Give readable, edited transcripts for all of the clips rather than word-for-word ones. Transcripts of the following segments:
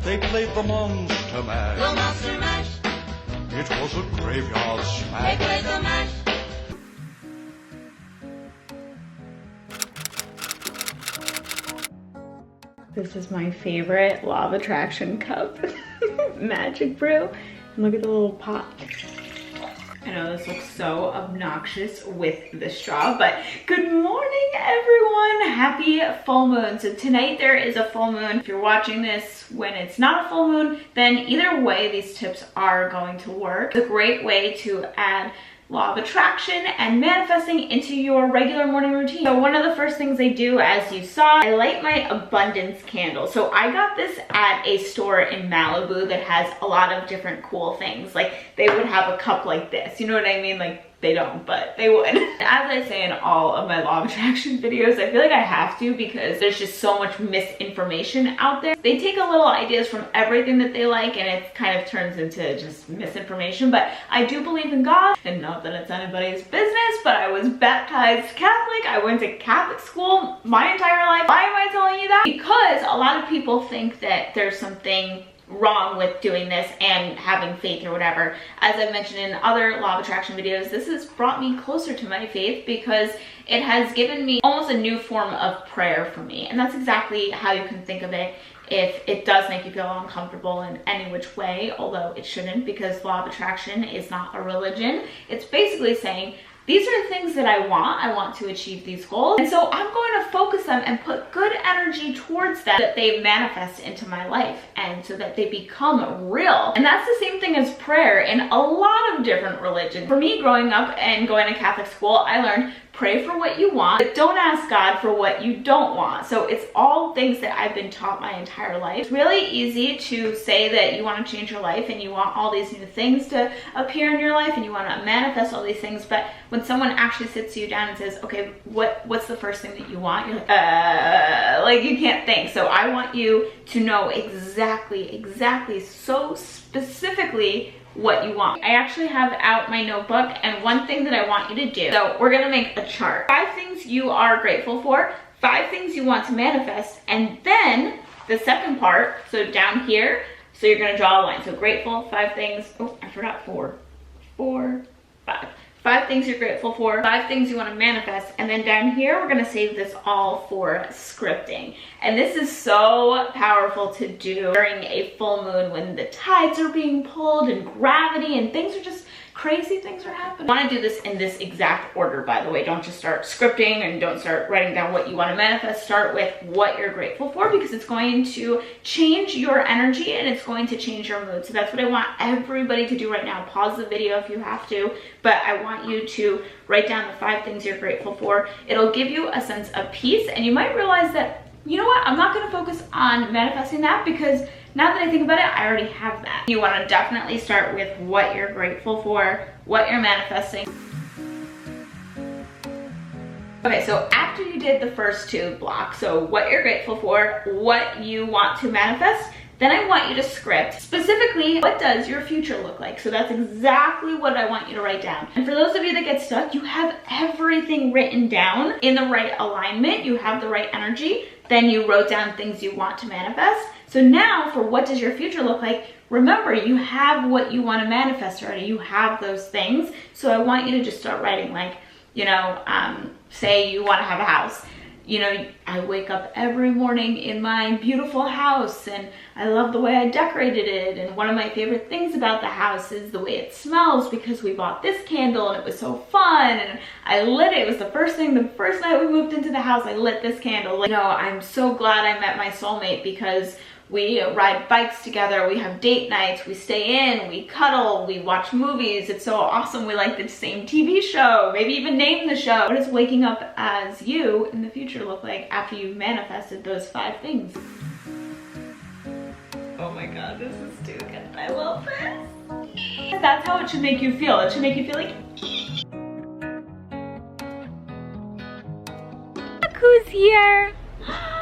they played the Monster Mash. The Monster Mash. It was a graveyard They smash. played the mash. This is my favorite Law of Attraction cup, Magic Brew. And look at the little pot. I know this looks so obnoxious with the straw, but good morning, everyone. Happy full moon. So tonight there is a full moon. If you're watching this when it's not a full moon, then either way, these tips are going to work. It's a great way to add Law of Attraction and manifesting into your regular morning routine. So one of the first things I do, as you saw, I light my abundance candle. So I got this at a store in Malibu that has a lot of different cool things. Like they would have a cup like this, you know what I mean? Like they don't, but they would. As I say in all of my Law of Attraction videos, I feel like I have to because there's just so much misinformation out there. They take a little ideas from everything that they like and it kind of turns into just misinformation. But I do believe in God, and not that it's anybody's business, but I was baptized Catholic. I went to Catholic school my entire life. Why am I telling you that? Because a lot of people think that there's something wrong with doing this and having faith or whatever. As I've mentioned in other Law of Attraction videos, this has brought me closer to my faith because it has given me almost a new form of prayer for me. And that's exactly how you can think of it if it does make you feel uncomfortable in any which way, although it shouldn't, because Law of Attraction is not a religion. It's basically saying, these are the things that I want to achieve these goals. And so I'm going to focus them and put good energy towards them, that they manifest into my life and so that they become real. And that's the same thing as prayer in a lot of different religions. For me, growing up and going to Catholic school, I learned pray for what you want, but don't ask God for what you don't want. So it's all things that I've been taught my entire life. It's really easy to say that you want to change your life and you want all these new things to appear in your life and you want to manifest all these things, but when someone actually sits you down and says, okay, what's the first thing that you want? You're like you can't think. So I want you to know exactly, so specifically what you want. I actually have out my notebook and one thing that I want you to do. So we're gonna make a chart. 5 things you are grateful for, 5 things you want to manifest, and then the second part, so down here, so you're gonna draw a line. So grateful, 5 things, oh, I forgot 4, 5. 5 things you're grateful for, 5 things you want to manifest, and then down here we're going to save this all for scripting. And this is so powerful to do during a full moon when the tides are being pulled and gravity and things are just crazy, things are happening. I want to do this in this exact order, by the way. Don't just start scripting and don't start writing down what you want to manifest. Start with what you're grateful for because it's going to change your energy and it's going to change your mood. So that's what I want everybody to do right now. Pause the video if you have to, but I want you to write down the 5 things you're grateful for. It'll give you a sense of peace and you might realize that, you know what, I'm not going to focus on manifesting that because now that I think about it, I already have that. You want to definitely start with what you're grateful for, what you're manifesting. Okay, so after you did the first 2 blocks, so what you're grateful for, what you want to manifest, then I want you to script specifically, what does your future look like? So that's exactly what I want you to write down. And for those of you that get stuck, you have everything written down in the right alignment, you have the right energy, then you wrote down things you want to manifest. So now for what does your future look like, remember you have what you want to manifest already, you have those things. So I want you to just start writing like, you know, say you want to have a house. You know, I wake up every morning in my beautiful house and I love the way I decorated it. And one of my favorite things about the house is the way it smells because we bought this candle and it was so fun. And I lit it. It was the first night we moved into the house, I lit this candle. Like, you know, I'm so glad I met my soulmate because we ride bikes together, we have date nights, we stay in, we cuddle, we watch movies. It's so awesome. We like the same TV show, maybe even name the show. What does waking up as you in the future look like after you've manifested those 5 things? Oh my God, this is too good. I love this. That's how it should make you feel. It should make you feel like, look who's here.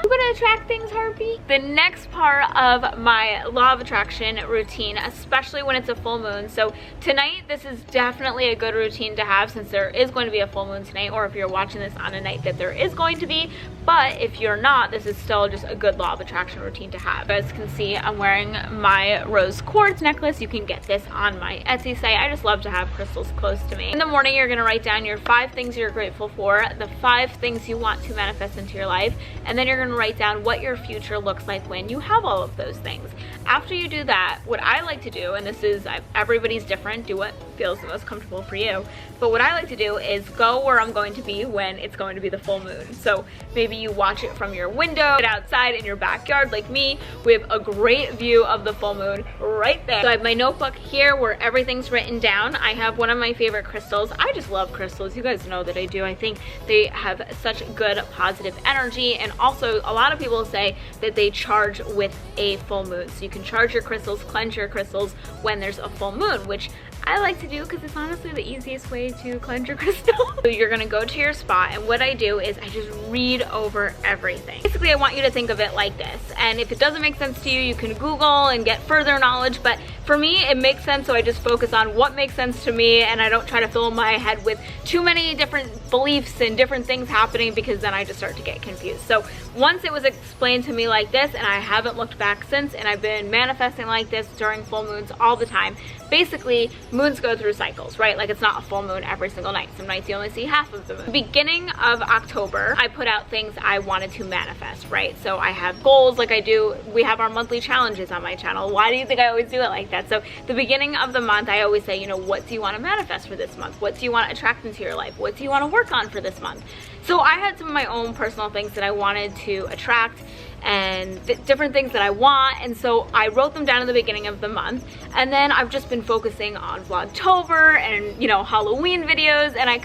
You gonna attract things, Harpy? The next part of my law of attraction routine, especially when it's a full moon. So tonight, this is definitely a good routine to have since there is going to be a full moon tonight, or if you're watching this on a night that there is going to be. But if you're not, this is still just a good law of attraction routine to have. As you can see, I'm wearing my rose quartz necklace. You can get this on my Etsy site. I just love to have crystals close to me. In the morning, you're gonna write down your 5 things you're grateful for, the 5 things you want to manifest into your life, and then you're gonna write down what your future looks like when you have all of those things. After you do that, what I like to do, and this is, everybody's different, do what feels the most comfortable for you, but what I like to do is go where I'm going to be when it's going to be the full moon. So maybe you watch it from your window, get outside in your backyard like me. We have a great view of the full moon right there. So I have my notebook here where everything's written down. I have one of my favorite crystals. I just love crystals. You guys know that I do. I think they have such good positive energy, and also a lot of people say that they charge with a full moon. So you can charge your crystals, cleanse your crystals when there's a full moon, which I like to do because it's honestly the easiest way to cleanse your crystal. So you're gonna go to your spot, and what I do is I just read over everything. Basically, I want you to think of it like this, and if it doesn't make sense to you, you can Google and get further knowledge, but for me, it makes sense, so I just focus on what makes sense to me, and I don't try to fill my head with too many different beliefs and different things happening, because then I just start to get confused. So once it was explained to me like this, and I haven't looked back since, and I've been manifesting like this during full moons all the time. Basically, moons go through cycles, right? Like, it's not a full moon every single night. Some nights you only see half of the moon. Beginning of October, I put out things I wanted to manifest, right? So I have goals like I do. We have our monthly challenges on my channel. Why do you think I always do it like that? So the beginning of the month, I always say, you know, what do you want to manifest for this month? What do you want to attract into your life? What do you want to work on for this month? So I had some of my own personal things that I wanted to attract, and different things that I want, and so I wrote them down in the beginning of the month, and then I've just been focusing on Vlogtober and, you know, Halloween videos, and I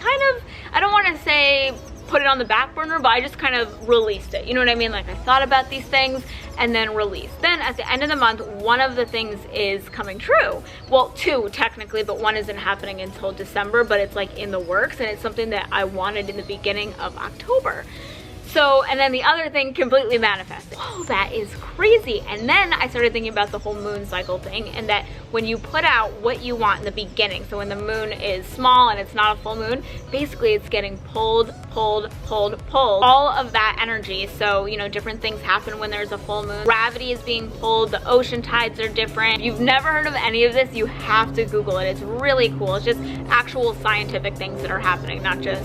don't want to say put it on the back burner, but I just kind of released it, you know what I mean? Like, I thought about these things and then released. Then at the end of the month, one of the things is coming true. Well, 2 technically, but 1 isn't happening until December, but it's like in the works, and it's something that I wanted in the beginning of October. So, and then the other thing completely manifested. Oh, that is crazy. And then I started thinking about the whole moon cycle thing, and that when you put out what you want in the beginning, so when the moon is small and it's not a full moon, basically it's getting pulled, all of that energy. So, you know, different things happen when there's a full moon. Gravity is being pulled, the ocean tides are different. If you've never heard of any of this, you have to Google it. It's really cool. It's just actual scientific things that are happening, not just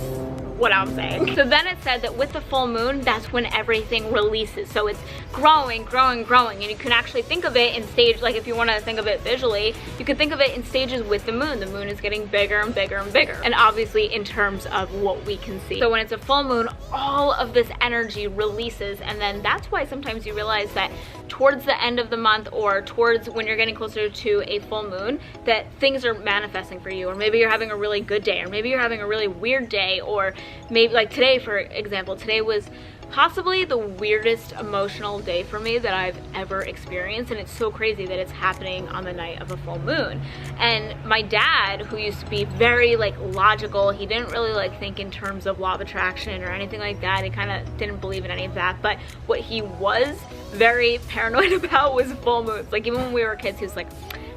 what I'm saying. So then it said that with the full moon, that's when everything releases. So it's growing, and you can actually think of it in stage, like if you want to think of it visually, you can think of it in stages with the moon. The moon is getting bigger and bigger and bigger, and obviously in terms of what we can see. So when it's a full moon, all of this energy releases, and then that's why sometimes you realize that towards the end of the month, or towards when you're getting closer to a full moon, that things are manifesting for you, or maybe you're having a really good day, or maybe you're having a really weird day, or maybe like today, for example, today was possibly the weirdest emotional day for me that I've ever experienced, and it's so crazy that it's happening on the night of a full moon. And my dad, who used to be very like logical, he didn't really like think in terms of law of attraction or anything like that. He kind of didn't believe in any of that, but what he was very paranoid about was full moons. Like, even when we were kids, he was like,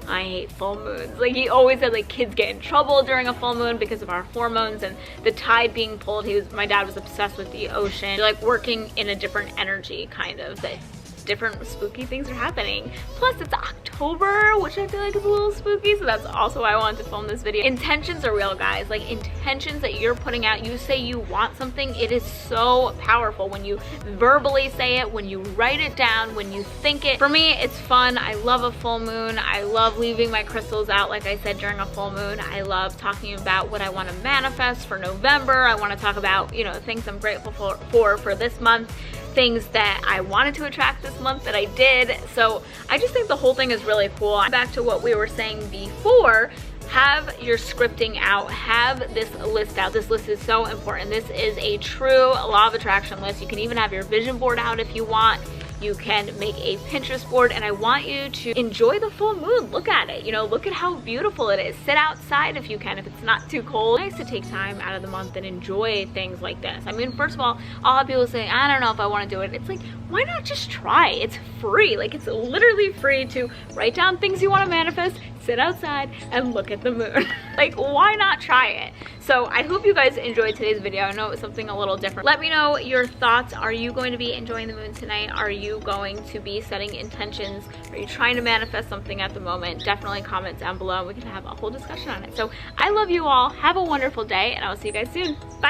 I hate full moons. Like, he always said like kids get in trouble during a full moon because of our hormones and the tide being pulled. My dad was obsessed with the ocean, like working in a different energy, kind of, that different spooky things are happening. Plus it's October, which I feel like is a little spooky, so that's also why I wanted to film this video. Intentions are real, guys. Like, intentions that you're putting out, you say you want something, it is so powerful when you verbally say it, when you write it down, when you think it. For me, it's fun. I love a full moon. I love leaving my crystals out, like I said, during a full moon. I love talking about what I want to manifest for November. I want to talk about, you know, things I'm grateful for this month, things that I wanted to attract this month that I did. So I just think the whole thing is really cool. Back to what we were saying before, have your scripting out, have this list out. This list is so important. This is a true law of attraction list. You can even have your vision board out if you want. You can make a Pinterest board, and I want you to enjoy the full moon. Look at it, you know, look at how beautiful it is. Sit outside if you can, if it's not too cold. It's nice to take time out of the month and enjoy things like this. I mean, first of all, a lot of people say, I don't know if I want to do it. It's like, why not just try? It's free. Like, it's literally free to write down things you want to manifest, sit outside, and look at the moon. Like, why not try it? So I hope you guys enjoyed today's video. I know it was something a little different. Let me know your thoughts. Are you going to be enjoying the moon tonight? Are you going to be setting intentions? Are you trying to manifest something at the moment? Definitely comment down below and we can have a whole discussion on it. So I love you all. Have a wonderful day, and I will see you guys soon. Bye.